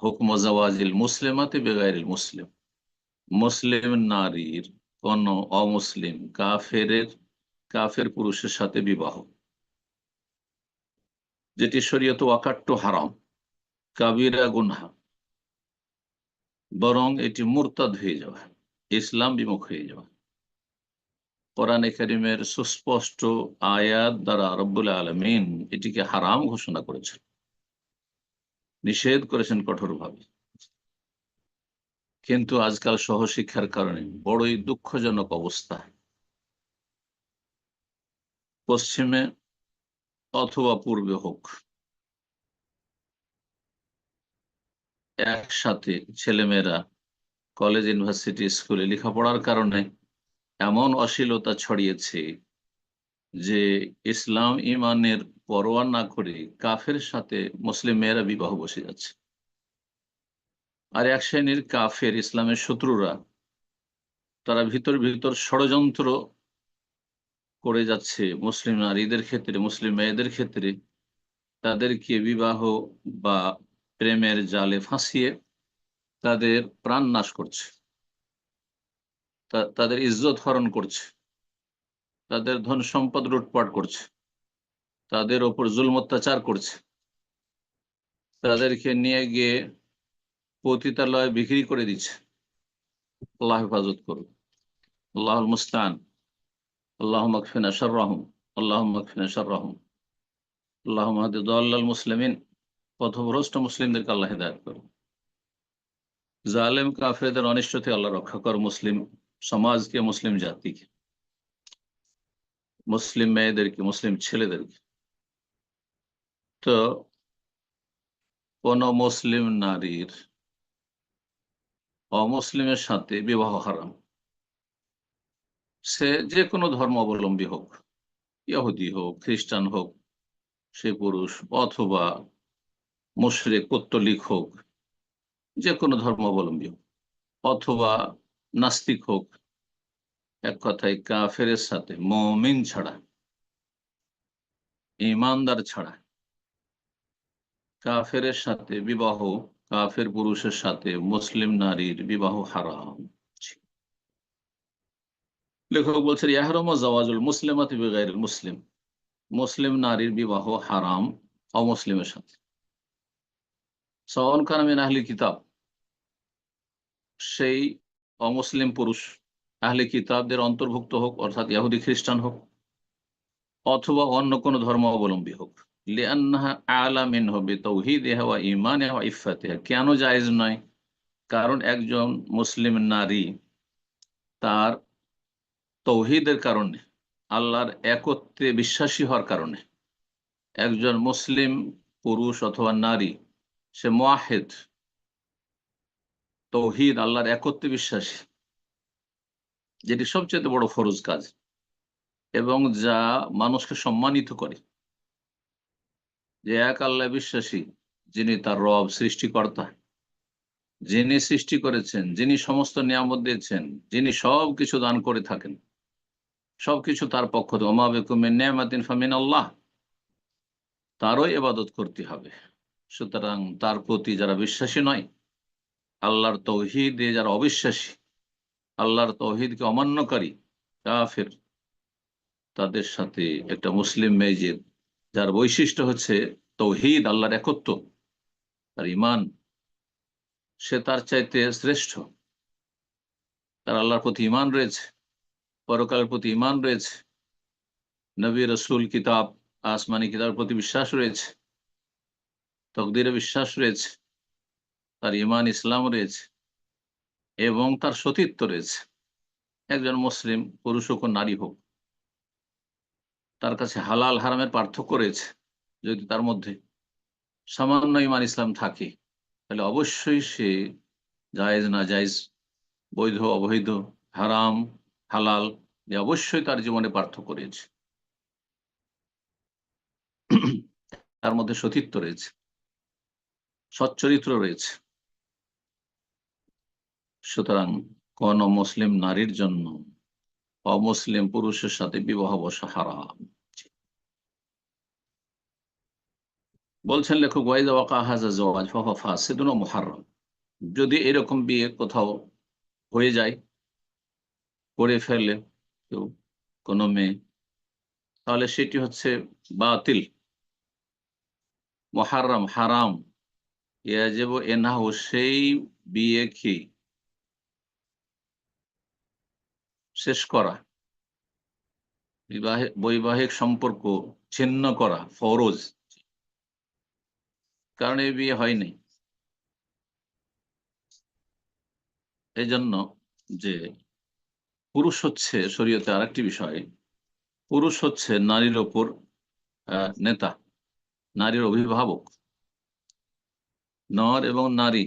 হুকম জাওয়াজিল মুসলিমাতি বেগাইরিল মুসলিম, মুসলিম নারীর কোন অমুসলিম কাফের পুরুষের সাথে বিবাহ, যেটি শরীয়তে অকাট্য হারাম, কাবিরা গুনহা, বরং এটি মুরতাদ হয়ে যাওয়া, ইসলাম বিমুখ হয়ে যাওয়া। কোরআনে কারীমের সুস্পষ্ট আয়াত দ্বারা রব্বুল আলামিন এটিকে হারাম ঘোষণা করেছেন, নিষেধ করেছেন কঠোরভাবে। কিন্তু আজকাল সহশিক্ষার কারণে বড়ই দুঃখজনক অবস্থা, পশ্চিমে অথবা পূর্বে হোক, একসাথে ছেলেমেয়েরা কলেজ, ইউনিভার্সিটি, স্কুলে লেখাপড়ার কারণে এমন অশ্লীলতা ছড়িয়েছে যে ইসলাম ইমানের পরোয়া না করে কাফের সাথে মুসলিম মেয়েরা বিবাহ বসে যাচ্ছে। আর এক শ্রেণীর কাফের, ইসলামের শত্রুরা, তারা ভিতর ভিতর ষড়যন্ত্র করে যাচ্ছে মুসলিম নারীদের ক্ষেত্রে, মুসলিম মেয়েদের ক্ষেত্রে, তাদেরকে বিবাহ বা প্রেমের জালে ফাঁসিয়ে তাদের প্রাণ নাশ করছে, তাদের ইজ্জত হরণ করছে, তাদের ধন সম্পদ লুটপাট করছে, তাদের ওপর জুলম অত্যাচার করছে, তাদেরকে নিয়ে গিয়ে পতিতালয়ে বিক্রি করে দিচ্ছে। আল্লাহ হেফাজত করুন, আল্লাহুল মুস্তান, আল্লাহুম্মা কফিনা শাররাহুম, আল্লাহুম্মা কফিনা শাররাহুম, আল্লাহুম্মা হাদি দাল্লাল মুসলিমিন। পথভ্রষ্ট মুসলিমদেরকে আল্লাহ হিদায়াত করুন। জালেম কাফেরদের অনিষ্ট থেকে আল্লাহ রক্ষা কর মুসলিম সমাজকে, মুসলিম জাতিকে, মুসলিম মেয়েদেরকে, মুসলিম ছেলেদেরকে। তো কোন মুসলিম নারীর অমুসলিমের সাথে বিবাহ হারাম, সে যে কোনো ধর্ম অবলম্বী হোক, ইহুদি হোক, খ্রিস্টান হোক, সে পুরুষ, অথবা মুশরিক পৌত্তলিক হোক, যে কোনো ধর্ম অবলম্বী হোক, অথবা নাস্তিক হোক, এক কথায় কাফেরের সাথে, মুমিন ছাড়া, ইমানদার ছাড়া কাফেরের সাথে বিবাহ, কাফের পুরুষের সাথে মুসলিম নারীর বিবাহ হারাম। লেখক বলছেন ইয়াহরুমু জাওয়াজুল মুসলিমাতি বিগাইরিল মুসলিম, মুসলিম নারীর বিবাহ হারাম অমুসলিমের সাথে। সাওয়াউন কানা মিন আহলি কিতাব, সেই অমুসলিম পুরুষ আহলে কিতাবদের অন্তর্ভুক্ত হোক, অর্থাৎ ইহুদি খ্রিস্টান হোক, অথবা অন্য কোন ধর্ম অবলম্বী হোক। লিআন্নাহা আ'লা মিনহু বিতাওহীদিহা ওয়া ঈমানিহা ওয়া ইফফাতিহা। কেন জায়েজ নয়? কারণ একজন মুসলিম নারী তার তৌহিদের কারণে, আল্লাহর একত্বে বিশ্বাসী হওয়ার কারণে, একজন মুসলিম পুরুষ অথবা নারী, সে মুওয়াহিদ, তৌহিদ, আল্লাহর একত্বে বিশ্বাসী, যেটি সবচেয়ে বড় ফরজ কাজ এবং যা মানুষকে সম্মানিত করে, যে এক আল্লাহ বিশ্বাসী, যিনি তার রব, সৃষ্টিকর্তা, যিনি সৃষ্টি করেছেন, যিনি সমস্ত নিয়ামত দিয়েছেন, যিনি সবকিছু দান করে থাকেন, সবকিছু তার পক্ষ থেকে, ওমা বিকুম মিন নি'মাতিন ফামিনাল্লাহ, তারও ইবাদত করতে হবে। সুতরাং তার প্রতি যারা বিশ্বাসী নয়, আল্লাহর তৌহিদে যারা অবিশ্বাসী, আল্লাহর তৌহিদকে অমান্যকারী, কাফের, তাদের সাথে একটা মুসলিম মেয়ে, যার বৈশিষ্ট্য হচ্ছে তৌহিদ, আল্লাহর একত্ব, তার ঈমান, সে তার চাইতে শ্রেষ্ঠ, তার আল্লাহর প্রতি ঈমান রয়েছে, পরকালের প্রতি ঈমান রয়েছে, নবী, রাসূল, কিতাব, আসমানি কিতাবের প্রতি বিশ্বাস রয়েছে, তকদিরে বিশ্বাস রয়েছে, তার ঈমান, ইসলাম রয়েছে, এবং তার সতীত্ব রয়েছে। একজন মুসলিম পুরুষ হোক নারী হোক, তার কাছে হালাল হারামের পার্থক্য রয়েছে। যদি তার মধ্যে সামান্য ঈমান, ইসলাম থাকে, তাহলে অবশ্যই সে জায়েজ নাজায়েজ, বৈধ অবৈধ, হারাম হালাল, অবশ্যই তার জীবনে পার্থক্য রয়েছে, তার মধ্যে সতীত্ব রয়েছে, সচ্চরিত্র রয়েছে। সুতরাং কোন মুসলিম নারীর জন্য অমুসলিম পুরুষের সাথে বিবাহ বসা হারাম। বলছেন লেখক, ওয়াইদা ওয়াকা হাযা যাওয়াজ ফাহুয়া ফাসিদুন ওয়া মুহাররাম। যদি এরকম বিয়ে কোথাও হয়ে যায়, করে ফেলে কেউ, কোনো মেয়ে, তাহলে সেটি হচ্ছে বাতিল, মুহাররাম, হারাম। ইয়াজিবু ইনহাহু, সেই বিয়ে কি শেষ করা, বৈবাহিক সম্পর্ক ছিন্ন করা ফরজ, কারণ এই বিয়ে হয়নি। এই জন্য যে পুরুষ হচ্ছে শরীয়তে আরেকটি বিষয়, পুরুষ হচ্ছে নারীর ওপর নেতা, নারীর অভিভাবক। নর এবং নারী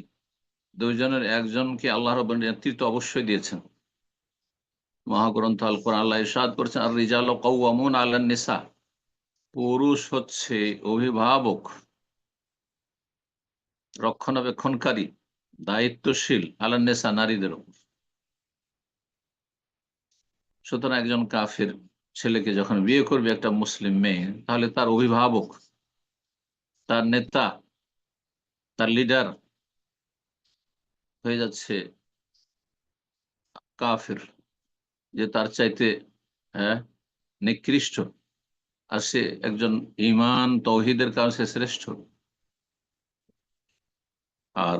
দুইজনের একজনকে আল্লাহ রাব্বুল নেতৃত্ব অবশ্যই দিয়েছেন। মহাগ্রন্থ আল কোরআন আল্লাহ ইরশাদ করেছেন, আর রিজালু কাওয়ামুন আলান নিসা, পুরুষ হচ্ছে অভিভাবক, রক্ষণাবেক্ষণকারী, দায়িত্বশীল আলান নিসা, নারীদের উপর। সুতরাং একজন কাফির ছেলেকে যখন বিয়ে করবে একটা মুসলিম মেয়ে, তাহলে তার অভিভাবক, তার নেতা, তার লিডার হয়ে যাচ্ছে কাফির, যে তার চাইতে হ্যাঁ নিকৃষ্ট, আর সে একজন ঈমান তৌহিদের কারণে সে শ্রেষ্ঠ। আর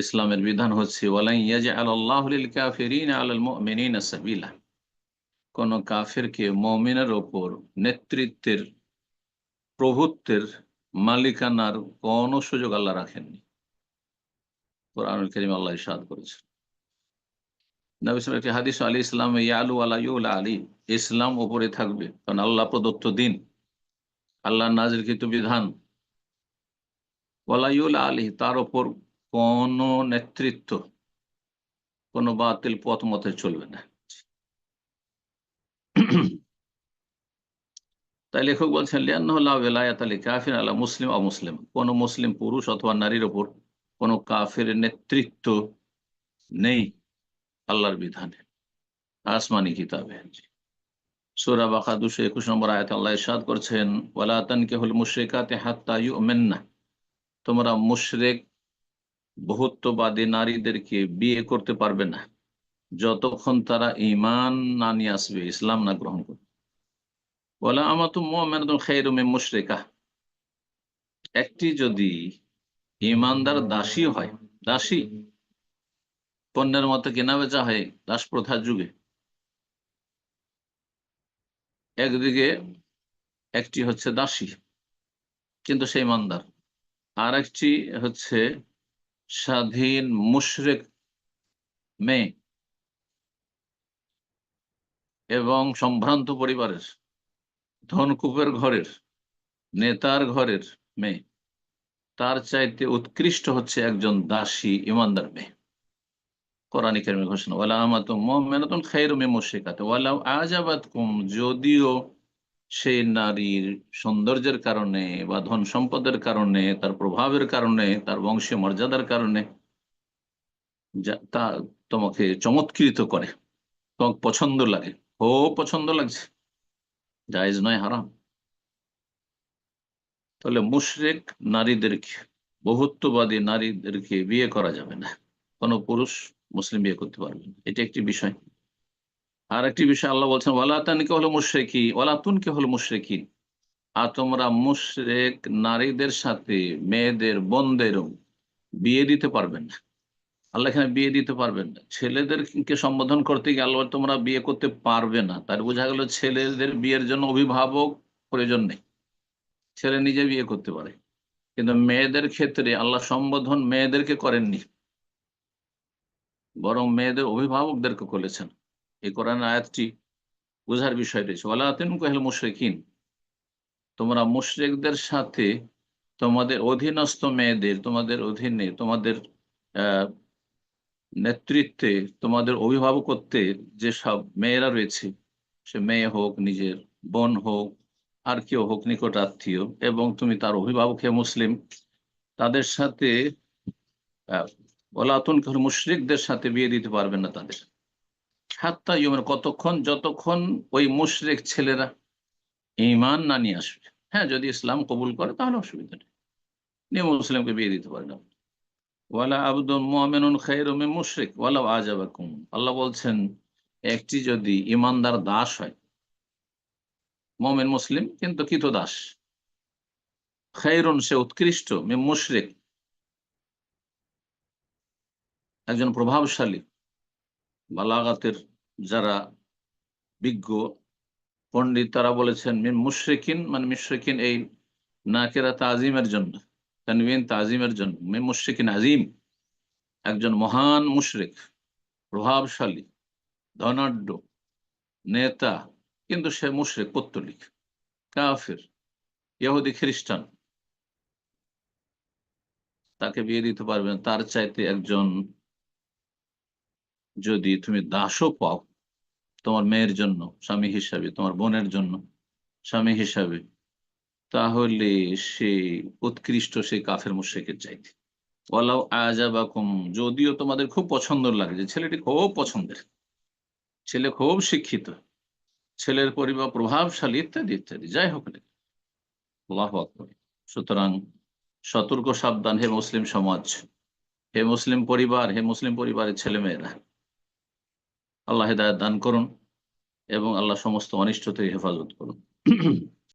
ইসলামের বিধান হচ্ছে, ওয়ালাই ইয়াজআল আল্লাহু লিল কাফিরিনা আলাল মুমিনিনা সাবিলা, কোন কাফিরকে মুমিনের ওপর নেতৃত্বের, প্রভুত্বের, মালিকানার কোন সুযোগ আল্লাহ রাখেননি। কোরআনুল কারীমে আল্লাহ ইরশাদ করেছেন। নবী সাল্লাল্লাহু আলাইহি ওয়াসাল্লাম একটি হাদিস, আলী ইসলাম ইয়ালু ওয়ালা ইউলা আলী, ইসলাম উপরে থাকবে, কারণ আল্লাহ প্রদত্ত দিন, আল্লাহ নাযিলকৃত বিধান, ওয়ালা ইউলা আলী, তার উপর কোন নেতৃত্ব, কোন বাতিল পথ মতে চলবে না। তাই লেখক বলছেন, লিআন্নাহু লা ওয়ালায়াতা লিকাফিরিন আলা মুসলিম আও মুসলিমা, কোন মুসলিম পুরুষ অথবা নারীর উপর কোন কাফিরের নেতৃত্ব নেই আল্লাহর বিধানে, আসমানি কিতাবে। সূরা বাকারা 221 নম্বর আয়াতে আল্লাহ ইরশাদ করছেন, ওয়ালা তানকিহুল মুশরিকাতি হাত্তা ইউমিন্না, তোমরা মুশরিক বহুত্ববাদী নারীদেরকে বিয়ে করতে পারবে না যতক্ষণ তারা ঈমান না নিয়ে আসবে, ইসলাম না গ্রহণ করবে। ওয়ালা আমাতুম মুমিনাতুন খায়রুম মিন মুশরিকাহ, একটি যদি ঈমানদার দাসী হয়, দাসী পণ্যের মতো কেনা বেচা হয় দাস প্রথার যুগে, একদিকে একটি হচ্ছে দাসী কিন্তু সে ঈমানদার, আর একটি হচ্ছে স্বাধীন মুশরিক মেয়ে এবং সম্ভ্রান্ত পরিবারের, ধনকুবের ঘরের, নেতার ঘরের মেয়ে, তার চাইতে উৎকৃষ্ট হচ্ছে একজন দাসী ঈমানদার মেয়ে। কোরআন কারীমের ঘোষণা, ওয়ালা আমাতুম মুমিনাতুন খায়রুম মিন মুশরিকাত ওয়ালাউ আজাবাতকুম, যদিও সেই নারীর সৌন্দর্যের কারণে বা ধন সম্পদের কারণে, তার প্রভাবের কারণে, তার বংশীয় মর্যাদার কারণে তা তোমাকে চমৎকৃত করে, তোমাকে পছন্দ লাগে, ও পছন্দ লাগছে, জায়েজ নয়, হারাম। তাহলে মুশরিক নারীদেরকে, বহুত্ববাদী নারীদেরকে বিয়ে করা যাবে না, কোনো পুরুষ মুসলিম বিয়ে করতে পারবে না, এটা একটি বিষয়। আর একটি বিষয় আল্লাহ বলছেন, ওয়ালা তানকিহুল হলো মুশরিকি ওয়ালা তুনকিহুল হলো মুশরিকিন, আর তোমরা মুশরিক নারীদের সাথে মেয়েদের, বোনদেরও বিয়ে দিতে পারবেন না। আল্লাহ এখানে বিয়ে দিতে পারবেন না, ছেলেদেরকে সম্বোধন করতে গিয়ে আল্লাহ তোমরা বিয়ে করতে পারবে না, তার বোঝা গেল ছেলেদের বিয়ের জন্য অভিভাবক প্রয়োজন নেই, ছেলে নিজে বিয়ে করতে পারে। কিন্তু মেয়েদের ক্ষেত্রে আল্লাহ সম্বোধন মেয়েদেরকে করেননি, বরং মেয়েদের অভিভাবকদেরকে করেছেন। এই কোরআন আয়াতটি বোঝার বিষয় রয়েছে, ওয়ালা তানকিহুল মুশরিকিন, তোমরা মুশরিকদের সাথে তোমাদের অধীনস্থ মেয়েদের, তোমাদের অধীনে, তোমাদের আহ নেতৃত্বে, তোমাদের অভিভাবকত্বে যেসব মেয়েরা রয়েছে, সে মেয়ে হোক, নিজের বোন হোক, আর কেউ হোক, নিকট আত্মীয়, এবং তুমি তার অভিভাবক হে মুসলিম, তাদের সাথে ওয়ালা তুনকিহুল মুশরিকদের সাথে বিয়ে দিতে পারবেন না তাদের, হাত্তা ইউমিনু, কতক্ষণ, যতক্ষণ ওই মুশরিক ছেলেরা ঈমান না নিয়ে আসবে। হ্যাঁ, যদি ইসলাম কবুল করে তাহলে অসুবিধা নেই, মুসলিমকে বিয়ে দিতে পারেন। ওয়ালা আবদুন মুমিনুন খায়রুম মিন মুশরিক ওয়ালাউ আজাবাকুম, আল্লাহ বলছেন একটি যদি ইমানদার দাস হয়, মুমিন মুসলিম কিন্তু দাস, খায়রুন সে উৎকৃষ্ট, মিন মুশরিক একজন প্রভাবশালী, বালাগাতের যারা বিজ্ঞ পণ্ডিত তারা বলেছেন মিন মুশরিকিন, মানে মুশরিকিন এই নাকেরা তাজিমের জন্য, তানবিন তাজিমের জন্য, মিন মুশরিকিন আজিম, একজন মহান মুশরিক, প্রভাবশালী, ধনাঢ্য নেতা, কিন্তু সে মুশরিক, পত্তলিক, কাফির, ইহুদি খ্রিস্টান, তাকে বিয়ে দিতে পারবেন। তার চাইতে একজন যদি তুমি দাসও পাও তোমার মেয়ের জন্য স্বামী হিসাবে, তোমার বোনের জন্য স্বামী হিসাবে, তাহলে সে উৎকৃষ্ট সেই কাফের মুশরিকের চাইতে। ওয়ালাউ আজাবাকুম, যদিও তোমাদের খুব পছন্দ লাগে, যে ছেলেটি খুব পছন্দের, ছেলে খুব শিক্ষিত, ছেলের পরিবার প্রভাবশালী, ইত্যাদি ইত্যাদি, যাই হোক না, আল্লাহু আকবার। সুতরাং সতর্ক সাবধান হে মুসলিম সমাজ, হে মুসলিম পরিবার, হে মুসলিম পরিবারের ছেলেমেয়েরা, আল্লাহ হেদায়েত দান করুন এবং আল্লাহ সমস্ত অনিষ্ট থেকে হেফাজত করুন।